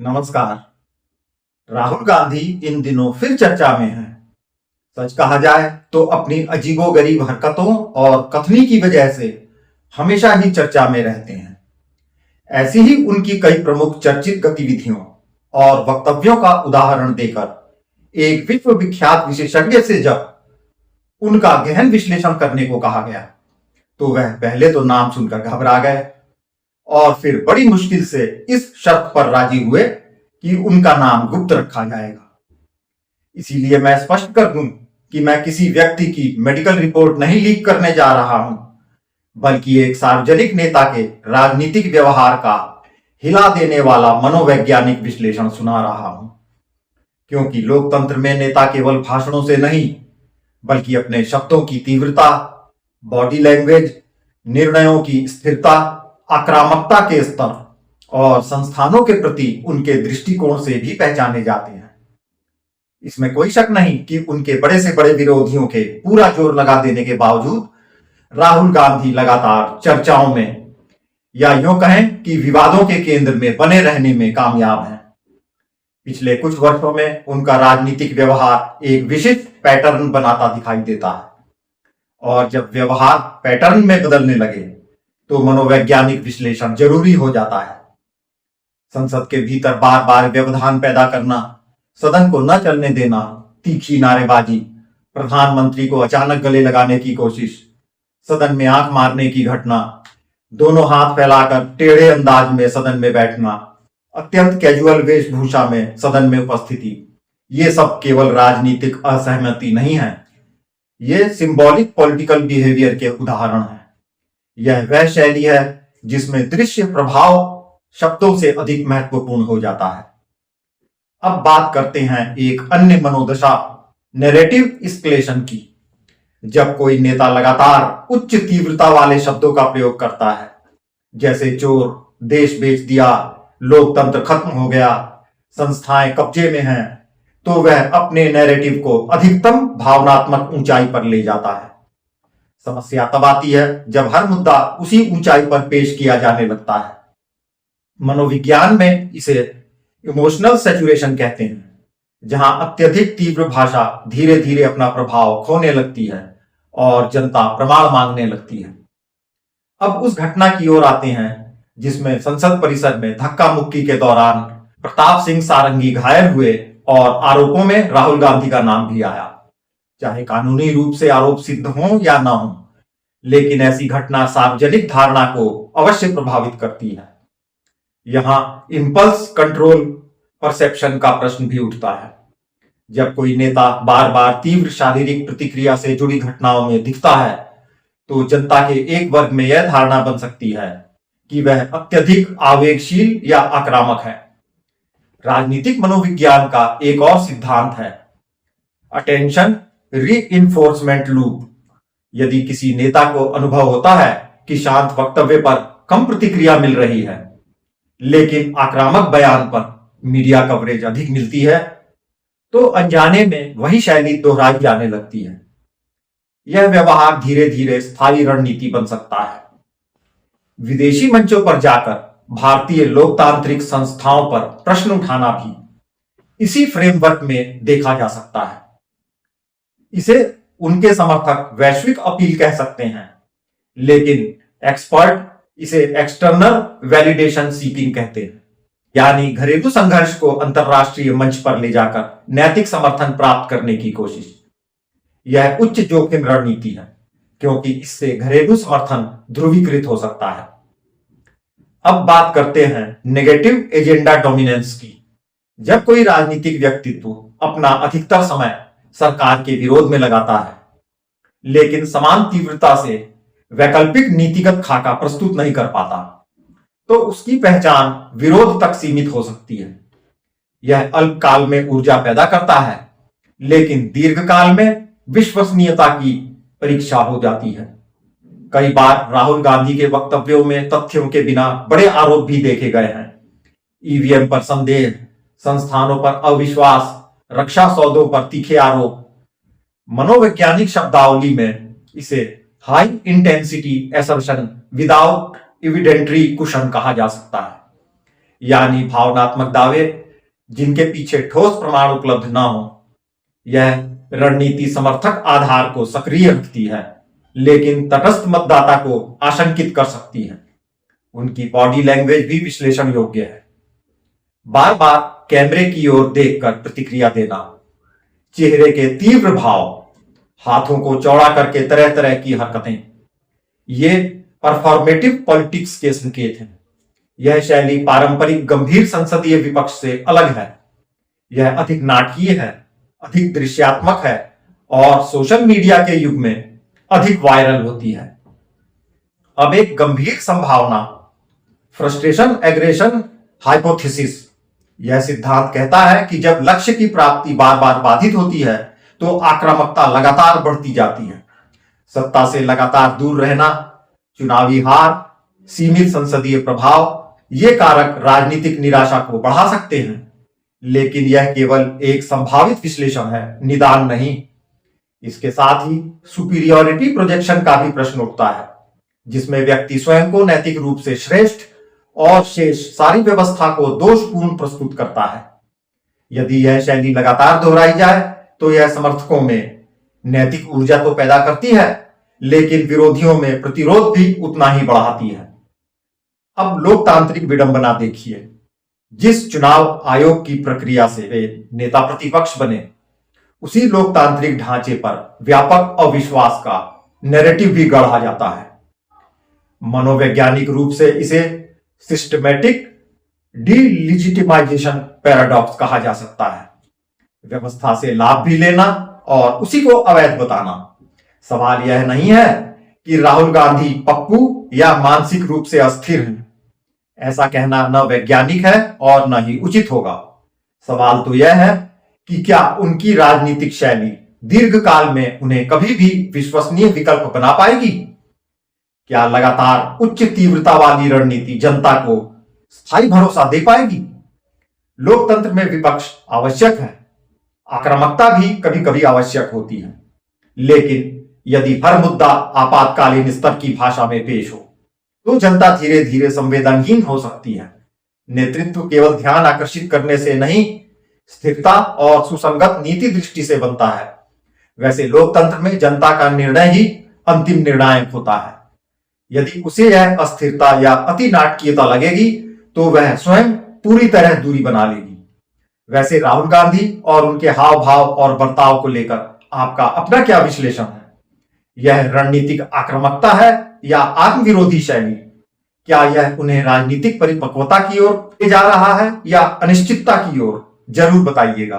नमस्कार। राहुल गांधी इन दिनों फिर चर्चा में हैं। सच कहा जाए तो अपनी अजीबोगरीब हरकतों और कथनी की वजह से हमेशा ही चर्चा में रहते हैं। ऐसी ही उनकी कई प्रमुख चर्चित गतिविधियों और वक्तव्यों का उदाहरण देकर एक विश्व विख्यात विशेषज्ञ से जब उनका गहन विश्लेषण करने को कहा गया तो वह पहले तो नाम सुनकर घबरा गए और फिर बड़ी मुश्किल से इस शर्त पर राजी हुए कि उनका नाम गुप्त रखा जाएगा। इसीलिए मैं स्पष्ट कर दूं कि मैं किसी व्यक्ति की मेडिकल रिपोर्ट नहीं लीक करने जा रहा हूं, बल्कि एक सार्वजनिक नेता के राजनीतिक व्यवहार का हिला देने वाला मनोवैज्ञानिक विश्लेषण सुना रहा हूं। क्योंकि लोकतंत्र में नेता केवल भाषणों से नहीं, बल्कि अपने शब्दों की तीव्रता, बॉडी लैंग्वेज, निर्णयों की स्थिरता, आक्रामकता के स्तर और संस्थानों के प्रति उनके दृष्टिकोण से भी पहचाने जाते हैं। इसमें कोई शक नहीं कि उनके बड़े से बड़े विरोधियों के पूरा जोर लगा देने के बावजूद राहुल गांधी लगातार चर्चाओं में या यूं कहें कि विवादों के केंद्र में बने रहने में कामयाब हैं। पिछले कुछ वर्षों में उनका राजनीतिक व्यवहार एक विशिष्ट पैटर्न बनाता दिखाई देता है और जब व्यवहार पैटर्न में बदलने लगे तो मनोवैज्ञानिक विश्लेषण जरूरी हो जाता है। संसद के भीतर बार बार व्यवधान पैदा करना, सदन को न चलने देना, तीखी नारेबाजी, प्रधानमंत्री को अचानक गले लगाने की कोशिश, सदन में आंख मारने की घटना, दोनों हाथ फैलाकर टेढ़े अंदाज में सदन में बैठना, अत्यंत कैजुअल वेशभूषा में सदन में उपस्थिति, ये सब केवल राजनीतिक असहमति नहीं है, ये सिंबॉलिक पॉलिटिकल बिहेवियर के उदाहरण हैं। यह वह शैली है जिसमें दृश्य प्रभाव शब्दों से अधिक महत्वपूर्ण हो जाता है। अब बात करते हैं एक अन्य मनोदशा, नैरेटिव एस्केलेशन की। जब कोई नेता लगातार उच्च तीव्रता वाले शब्दों का प्रयोग करता है, जैसे चोर, देश बेच दिया, लोकतंत्र खत्म हो गया, संस्थाएं कब्जे में हैं, तो वह अपने नैरेटिव को अधिकतम भावनात्मक ऊंचाई पर ले जाता है। समस्या तब आती है जब हर मुद्दा उसी ऊंचाई पर पेश किया जाने लगता है। मनोविज्ञान में इसे इमोशनल सैचुरेशन कहते हैं, जहां अत्यधिक तीव्र भाषा धीरे धीरे अपना प्रभाव खोने लगती है और जनता प्रमाण मांगने लगती है। अब उस घटना की ओर आते हैं जिसमें संसद परिसर में धक्का मुक्की के दौरान प्रताप सिंह सारंगी घायल हुए और आरोपों में राहुल गांधी का नाम भी आया। चाहे कानूनी रूप से आरोप सिद्ध हो या ना हो, लेकिन ऐसी घटना सार्वजनिक धारणा को अवश्य प्रभावित करती है। यहां इंपल्स कंट्रोल परसेप्शन का प्रश्न भी उठता है। जब कोई नेता बार बार तीव्र शारीरिक प्रतिक्रिया से जुड़ी घटनाओं में दिखता है तो जनता के एक वर्ग में यह धारणा बन सकती है कि वह अत्यधिक आवेगशील या आक्रामक है। राजनीतिक मनोविज्ञान का एक और सिद्धांत है अटेंशन रीइंफोर्समेंट लूप। यदि किसी नेता को अनुभव होता है कि शांत वक्तव्य पर कम प्रतिक्रिया मिल रही है, लेकिन आक्रामक बयान पर मीडिया कवरेज अधिक मिलती है, तो अनजाने में वही शैली दोहराई जाने लगती है। यह व्यवहार धीरे धीरे स्थायी रणनीति बन सकता है। विदेशी मंचों पर जाकर भारतीय लोकतांत्रिक संस्थाओं पर प्रश्न उठाना भी इसी फ्रेमवर्क में देखा जा सकता है। इसे उनके समर्थक वैश्विक अपील कह सकते हैं, लेकिन एक्सपर्ट इसे एक्सटर्नल वैलिडेशन सीकिंग कहते हैं, यानी घरेलू संघर्ष को अंतरराष्ट्रीय मंच पर ले जाकर नैतिक समर्थन प्राप्त करने की कोशिश। यह उच्च जोखिम रणनीति है क्योंकि इससे घरेलू समर्थन ध्रुवीकृत हो सकता है। अब बात करते हैं नेगेटिव एजेंडा डोमिनेंस की। जब कोई राजनीतिक व्यक्तित्व अपना अधिकतर समय सरकार के विरोध में लगाता है, लेकिन समान तीव्रता से वैकल्पिक नीतिगत खाका प्रस्तुत नहीं कर पाता, तो उसकी पहचान विरोध तक सीमित हो सकती है। यह अल्पकाल में ऊर्जा पैदा करता है, लेकिन दीर्घकाल में विश्वसनीयता की परीक्षा हो जाती है। कई बार राहुल गांधी के वक्तव्यों में तथ्यों के बिना बड़े आरोप भी देखे गए हैं। ईवीएम पर संदेह, संस्थानों पर अविश्वास, रक्षा सौदों पर तीखे आरोप। मनोवैज्ञानिक शब्दावली में इसे high intensity assertion without evidentiary cushion कहा जा सकता है। यानी भावनात्मक दावे जिनके पीछे ठोस प्रमाण उपलब्ध न हो। यह रणनीति समर्थक आधार को सक्रिय रखती है, लेकिन तटस्थ मतदाता को आशंकित कर सकती है। उनकी बॉडी लैंग्वेज भी विश्लेषण योग्य है। बार बार कैमरे की ओर देखकर प्रतिक्रिया देना, चेहरे के तीव्र भाव, हाथों को चौड़ा करके तरह तरह की हरकतें, ये परफॉर्मेटिव पॉलिटिक्स के संकेत हैं। यह शैली पारंपरिक गंभीर संसदीय विपक्ष से अलग है। यह अधिक नाटकीय है, अधिक दृश्यात्मक है और सोशल मीडिया के युग में अधिक वायरल होती है। अब एक गंभीर संभावना, फ्रस्ट्रेशन एग्रेशन हाइपोथेसिस। यह सिद्धांत कहता है कि जब लक्ष्य की प्राप्ति बार बार बाधित होती है तो आक्रामकता लगातार बढ़ती जाती है। सत्ता से लगातार दूर रहना, चुनावी हार, सीमित संसदीय प्रभाव, ये कारक राजनीतिक निराशा को बढ़ा सकते हैं। लेकिन यह केवल एक संभावित विश्लेषण है, निदान नहीं। इसके साथ ही सुपीरियॉरिटी प्रोजेक्शन का भी प्रश्न उठता है, जिसमें व्यक्ति स्वयं को नैतिक रूप से श्रेष्ठ और शेष सारी व्यवस्था को दोषपूर्ण प्रस्तुत करता है। यदि यह शैली लगातार दोहराई जाए तो यह समर्थकों में नैतिक ऊर्जा तो पैदा करती है, लेकिन विरोधियों में प्रतिरोध भी उतना ही बढ़ाती है। अब लोकतांत्रिक विडंबना देखिए। जिस चुनाव आयोग की प्रक्रिया से वे नेता प्रतिपक्ष बने, उसी लोकतांत्रिक ढांचे पर व्यापक अविश्वास का नैरेटिव भी गढ़ा जाता है। मनोवैज्ञानिक रूप से इसे सिस्टमैटिक डिलिजिटिमाइजेशन पैराडॉक्स कहा जा सकता है। व्यवस्था से लाभ भी लेना और उसी को अवैध बताना। सवाल यह नहीं है कि राहुल गांधी पप्पू या मानसिक रूप से अस्थिर हैं। ऐसा कहना न वैज्ञानिक है और न ही उचित होगा। सवाल तो यह है कि क्या उनकी राजनीतिक शैली दीर्घकाल में उन्हें कभी भी विश्वसनीय विकल्प बना पाएगी? क्या लगातार उच्च तीव्रता वाली रणनीति जनता को स्थायी भरोसा दे पाएगी? लोकतंत्र में विपक्ष आवश्यक है, आक्रामकता भी कभी कभी आवश्यक होती है, लेकिन यदि हर मुद्दा आपातकालीन स्तर की भाषा में पेश हो तो जनता धीरे धीरे संवेदनहीन हो सकती है। नेतृत्व केवल ध्यान आकर्षित करने से नहीं, स्थिरता और सुसंगत नीति दृष्टि से बनता है। वैसे लोकतंत्र में जनता का निर्णय ही अंतिम निर्णायक होता है। यदि उसे यह अस्थिरता या अति नाटकीयता लगेगी तो वह स्वयं पूरी तरह दूरी बना लेगी। वैसे राहुल गांधी और उनके हाव भाव और बर्ताव को लेकर आपका अपना क्या विश्लेषण है? यह रणनीतिक आक्रामकता है या आत्मविरोधी शैली? क्या यह उन्हें राजनीतिक परिपक्वता की ओर ले जा रहा है या अनिश्चितता की ओर? जरूर बताइएगा।